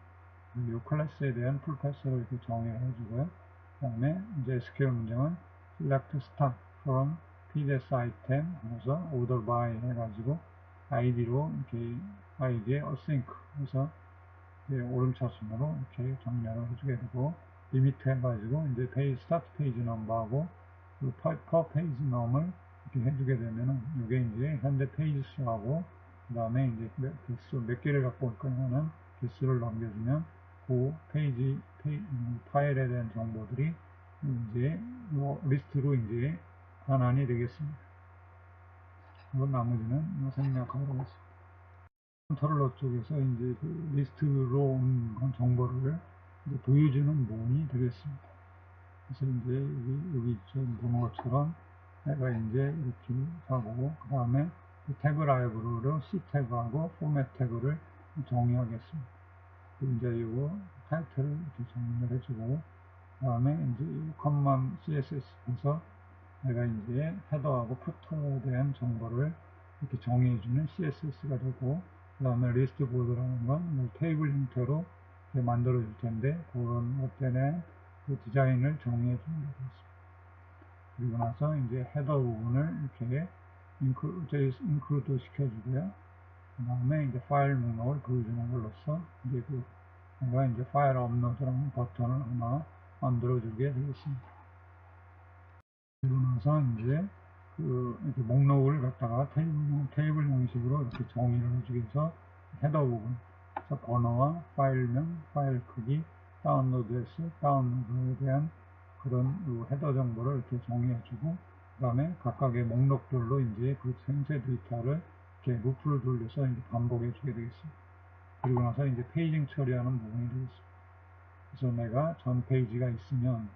이 클래스에 대한 풀패스를 이렇게 정의를 해주고요. 그 다음에 이제 SQL 문장은 select start from pds item 하면서 order by 해가지고 id로 이렇게 id에 async 해서 오름차순으로 이렇게 정렬을 해주게 되고, 리미트 해가지고 이제 페이지 스타트 페이지 넘버하고 per 페이지 넘을 이렇게 해주게 되면은 이게 이제 현재 페이지 수하고, 그 다음에 이제 몇 개를 갖고 올 거냐는 개수를 넘겨주면 그 파일에 대한 정보들이 이제 리스트로 이제 반환이 되겠습니다. 그건 나머지는 생략하도록 하겠습니다. 컨트롤러 쪽에서 이제 그 리스트로 온 정보를 이제 보여주는 문이 되겠습니다. 그래서 이제 여기 좀 보는 것처럼 내가 이제 이렇게 하고, 그 다음에 태그 라이브러리로 C 태그하고 포맷 태그를 정의하겠습니다. 이제 이거 타이틀을 이렇게 정리를 해주고, 그 다음에 이제 컴만 CSS에서 내가 이제 헤더하고 푸터에 대한 정보를 이렇게 정의해주는 CSS가 되고, 그 다음에 리스트 보드라는 건 테이블 형태로 만들어 줄 텐데, 그런 것들의 그 디자인을 정의해 주는 거겠습니다. 그리고 나서 이제 헤더 부분을 이렇게 인클루드 시켜주고요. 그 다음에 이제 파일 목록을 보여주는 걸로써 이제 내가 이제 파일 업로드라는 버튼을 하나 만들어 주게 되겠습니다. 그리고 나서 이제 이렇게 목록을 갖다가 테이블 형식으로 이렇게 정의를 해주기 위해서 헤더 부분, 그래서 번호와 파일명, 파일 크기, 다운로드 횟수, 다운로드에 대한 그런 헤더 정보를 이렇게 정의해주고, 그 다음에 각각의 목록들로 이제 그 생체 데이터를 이렇게 루프를 돌려서 이제 반복해주게 되겠습니다. 그리고 나서 이제 페이징 처리하는 부분이 되겠습니다. 그래서 내가 전 페이지가 있으면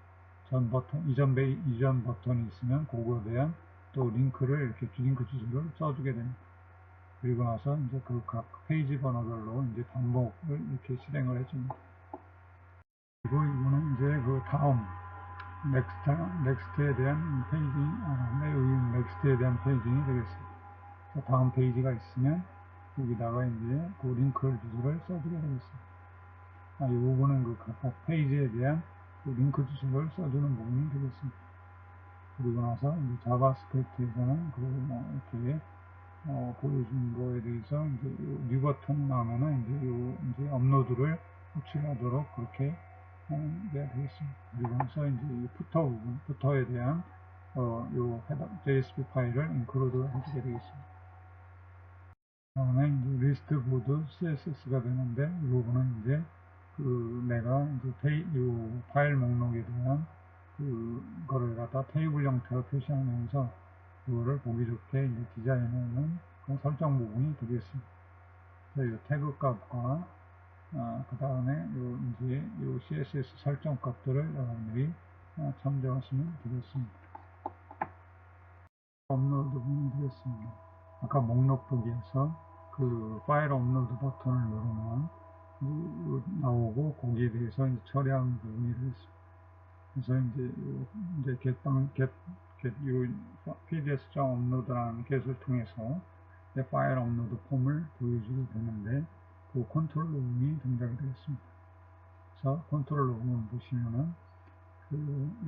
전 버튼, 이전 버튼이 있으면 그거에 대한 또 링크를 이렇게 링크 주소를 써주게 됩니다. 그리고 나서 이제 그 각 페이지 번호별로 이제 반복을 이렇게 실행을 해줍니다. 그리고 이거는 이제 그 다음 넥스트에 대한 페이징, 넥스트에 대한 페이징이 되겠습니다. 다음 페이지가 있으면 여기다가 이제 그 링크 주소를 써주게 되겠습니다. 이 부분은 그 각각 페이지에 대한 그 링크 주소를 써주는 부분이 되겠습니다. 그리고 나서 이제 자바스크립트에서는 이렇게 보여준 거에 대해서 이제 뉴 버튼이 나오면은 이제 업로드를 호출하도록 그렇게 해야 되겠습니다. 그리고 나서 이제 이 푸터 부분, 푸터에 대한 요 헤더 JSP 파일을 인클루드 해주게 되겠습니다. 다음에 이제 리스트 보드 CSS가 되는데 이 부분은 이제 내가 이제 요 파일 목록에 대한 그거를 갖다 테이블 형태로 표시하면서 그거를 보기 좋게 이제 디자인하는 그 설정 부분이 되겠습니다. 그래서 이 태그 값과 그 다음에 요 CSS 설정 값들을 여러분들이 참조하시면 되겠습니다. 업로드 부분이 되겠습니다. 아까 목록 보기에서 그 파일 업로드 버튼을 누르면 나오고 거기에 대해서 이제 처리하는 부분이 되겠습니다. 그래서 이제 pds.upload라는 get을 통해서 파일 업로드 폼을 보여주게 되는데 그 컨트롤 부분이 등장이 되겠습니다. 그래서 컨트롤 부분 보시면은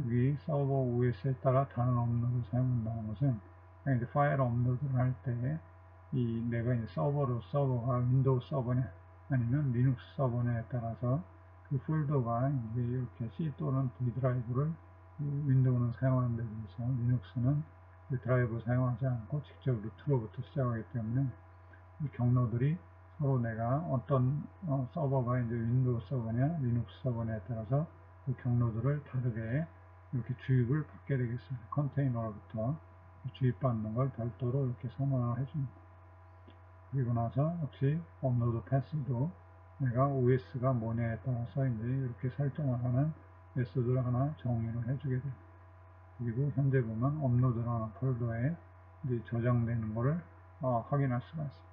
여기 서버 OS에 따라 다른 업로드를 사용한다는 것은 이제 파일 업로드를 할 때 내가 이제 서버가 윈도우 서버냐 아니면 리눅스 서버냐에 따라서 그 폴더가 이제 이렇게 C 또는 D 드라이브를 윈도우는 사용하는 데 비해서 리눅스는 그 드라이브를 사용하지 않고 직접 루트로부터 시작하기 때문에 이 경로들이 서로 내가 어떤 서버가 이제 윈도우 서버냐 리눅스 서버냐에 따라서 그 경로들을 다르게 이렇게 주입을 받게 되겠습니다. 컨테이너로부터 주입받는 걸 별도로 이렇게 선언을 해줍니다. 그리고 나서 역시 업로드 패스도 내가 OS가 뭐냐에 따라서 이제 이렇게 설정을 하는 메소드를 하나 정의를 해주게 됩니다. 그리고 현재 보면 업로드라는 폴더에 이제 저장되는 것을 확인할 수가 있습니다.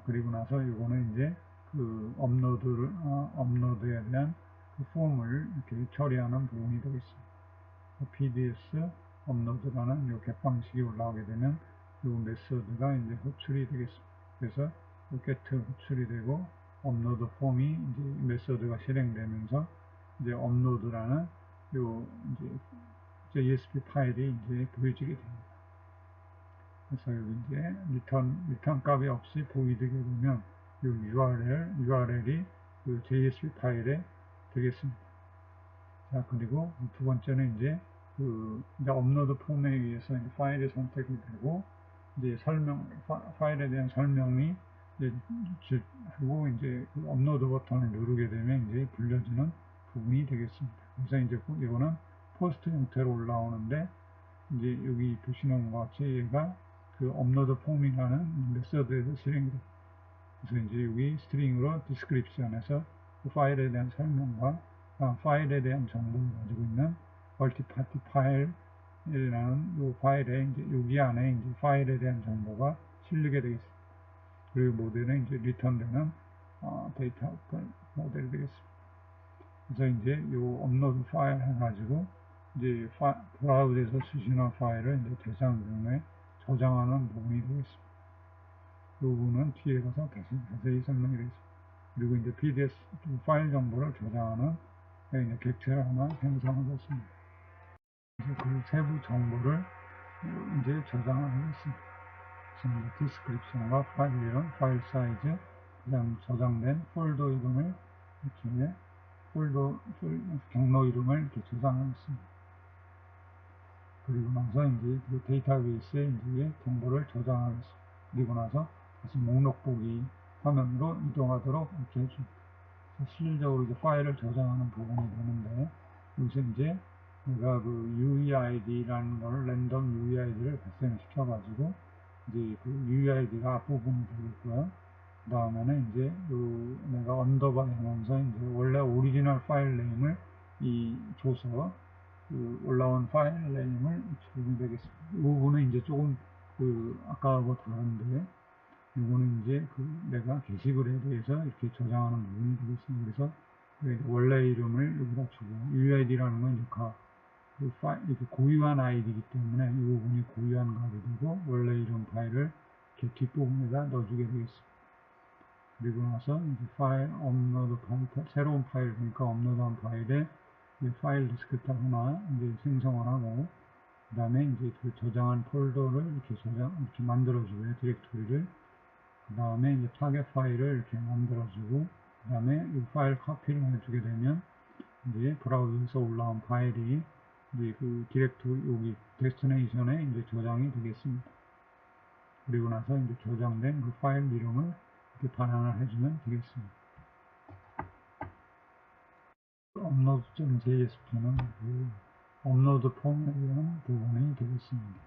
그리고 나서 이거는 이제 그 업로드에 대한 그 폼을 이렇게 처리하는 부분이 되겠습니다. PDS 업로드라는 이 겟방식이 올라오게 되면 이 메소드가 이제 호출이 되겠습니다. 그래서 get 호출이 되고 업로드 폼이 이제 메소드가 실행되면서 이제 업로드라는 이제 JSP 파일이 이제 보여지게 됩니다. 그래서 여기 이제 리턴 값이 없이 보이게 되면 이 URL이 그 JSP 파일에 되겠습니다. 자, 그리고 두 번째는 이제 이제 업로드 폼에 의해서 이제 파일이 선택이 되고 이제 파일에 대한 설명이 이제 하고 이제 그 업로드 버튼을 누르게 되면 이제 불려지는 부분이 되겠습니다. 그래서 이제 이거는 포스트 형태로 올라오는데 이제 여기 보시는 것 같이 얘가 그 업로드 폼이라는 메서드에서 실행이 됩니다. 그래서 이제 여기 스트링으로 디스크립션에서 그 파일에 대한 설명과 파일에 대한 정보를 가지고 있는 멀티파티 파일이라는 이 파일에 이제 여기 안에 이제 파일에 대한 정보가 실리게 되겠습니다. 그리고 모델은 이제 리턴되는 데이터 모델이 되겠습니다. 그래서 이제 이 업로드 파일 해가지고 이제 브라우저에서 수신한 파일을 이제 대상경에 저장하는 부분이 되겠습니다. 이 부분은 뒤에 가서 자세히 설명이 되겠습니다. 그리고 이제 PDS 파일 정보를 저장하는 이제 객체를 하나 생성하겠습니다. 그래서 그 세부 정보를 이제 저장을 하겠습니다. 그래서 이제 디스크립션과 파일 이름, 파일 사이즈, 그다음 저장된 폴더 이름을 이렇게 경로 이름을 이렇게 저장하겠습니다. 그리고 나서 이제 그 데이터베이스에 이제 정보를 저장하겠습니다. 그리고 나서 다시 목록 보기 화면으로 이동하도록 이렇게 해줍니다. 실질적으로 이제 파일을 저장하는 부분이 되는데, 여기서 이제 내가 그 UEID라는 걸 랜덤 UEID를 발생시켜가지고 이제 그 UEID가 앞부분이 되겠고요. 그 다음에는 이제 내가 언더바 하면서 이제 원래 오리지널 파일 네임을 줘서 그 올라온 파일 네임을 주면 되겠습니다. 이 부분은 이제 조금 아까하고 다른데, 이거는 이제 내가 게시글에 대해서 이렇게 저장하는 부분이 되겠습니다. 그래서 원래 이름을 여기다 주고, UID라는 건 이렇게 고유한 아이디이기 때문에 이 부분이 고유한 값이 되고, 원래 이름 파일을 이렇게 뒷부분에다 넣어주게 되겠습니다. 그리고 나서 이제 파일 업로드 파일, 새로운 파일, 그러니까 업로드한 파일에 파일 디스크립터 하나 이제 생성을 하고, 그 다음에 이제 그 저장한 폴더를 이렇게 만들어주고요, 디렉토리를. 그 다음에 이제 타겟 파일을 이렇게 만들어주고, 그 다음에 이 파일 카피를 해주게 되면, 이제 브라우저에서 올라온 파일이 이제 그 디렉토리, 여기 데스티네이션에 이제 저장이 되겠습니다. 그리고 나서 이제 저장된 그 파일 이름을 이렇게 반환을 해주면 되겠습니다. upload.jsp는 그 업로드 폼에 대한 부분이 되겠습니다.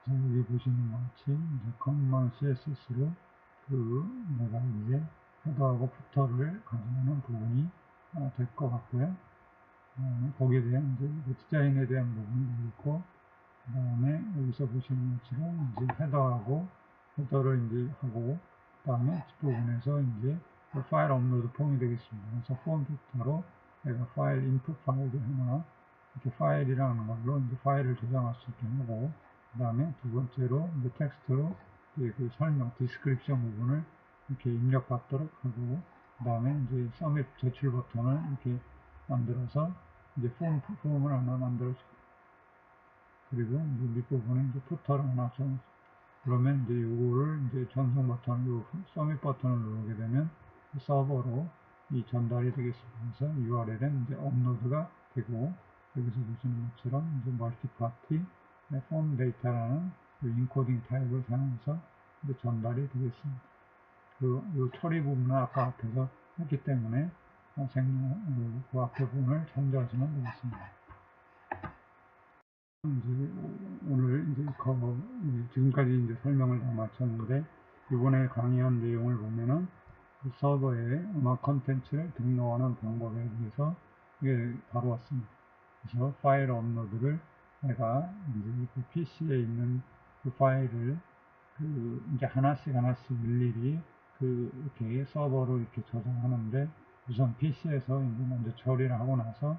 자, 여기 보시는 것 같이 이제 컴만 CSS로 내가 이제 헤더하고 푸터를 가져가는 부분이 될 것 같고요. 거기에 대한 이제 디자인에 대한 부분이 있고, 그 다음에 여기서 보시는 것처럼 이제 헤더를 이제 하고, 그 다음에 뒷부분에서 이제 파일 업로드 폼이 되겠습니다. 그래서 폼 데이터로 내가 파일 인풋 파일을 하나, 이렇게 파일이라는 걸로 이제 파일을 저장할 수 있게 하고, 그 다음에 두 번째로 이제 텍스트로 그 설명, 디스크립션 부분을 이렇게 입력받도록 하고, 그 다음에 이제 서밋 제출 버튼을 이렇게 만들어서 이제 폼을 하나 만들어주고, 그리고 이제 밑부분에 이제 푸터를 하나 좀, 그러면 이제 요거를 이제 전송 버튼, 요 서밋 버튼을 누르게 되면 서버로 이 전달이 되겠습니다. 그래서 URL은 이제 업로드가 되고, 여기서 보시는 것처럼 이제 멀티파티 폼 데이터라는 인코딩 타입을 사용해서 이제 전달이 되겠습니다. 요 처리 부분은 아까 앞에서 했기 때문에 그 앞에 부분을 참조하시면 되겠습니다. 이제 오늘 이제 지금까지 이제 설명을 다 마쳤는데, 이번에 강의한 내용을 보면은 그 서버에 음악 컨텐츠를 등록하는 방법에 대해서 다루었습니다. 그래서 파일 업로드를 내가 이제 그 PC에 있는 그 파일을 이제 하나씩 일일이 이렇게 서버로 이렇게 저장하는데, 우선 PC에서 이제 먼저 처리를 하고 나서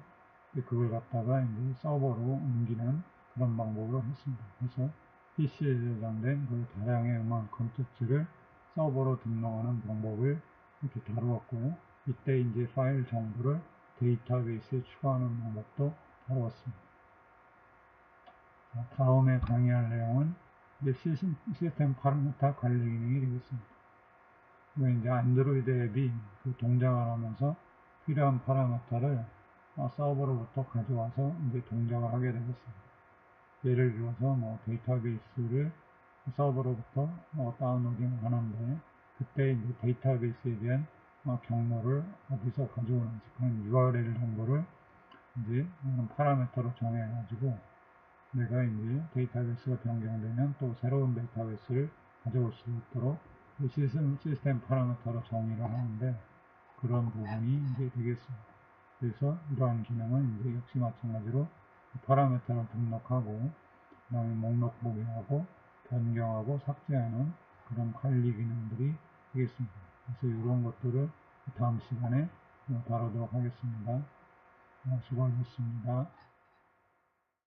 그걸 갖다가 이제 서버로 옮기는 그런 방법으로 했습니다. 그래서 PC에 저장된 그 다량의 음악 컨텐츠를 서버로 등록하는 방법을 이렇게 다루었고, 이때 이제 파일 정보를 데이터베이스에 추가하는 방법도 다루었습니다. 자, 다음에 강의할 내용은 이제 시스템 파라미터 관리 기능이 되겠습니다. 이제 안드로이드 앱이 동작을 하면서 필요한 파라미터를 서버로부터 가져와서 이제 동작을 하게 되겠습니다. 예를 들어서 데이터베이스를 서버로부터 다운로딩을 하는데, 그때 이제 데이터베이스에 대한 경로를 어디서 가져오는지 그런 URL 정보를 이제 파라미터로 정해가지고, 내가 이제 데이터베이스가 변경되면 또 새로운 데이터베이스를 가져올 수 있도록 시스템 파라미터로 정의를 하는데, 그런 부분이 이제 되겠습니다. 그래서 이러한 기능은 이제 역시 마찬가지로 파라미터를 등록하고, 그 다음에 목록 보기하고 변경하고 삭제하는 그런 관리 기능들이 되겠습니다. 그래서 이런 것들을 다음 시간에 다루도록 하겠습니다. 수고하셨습니다.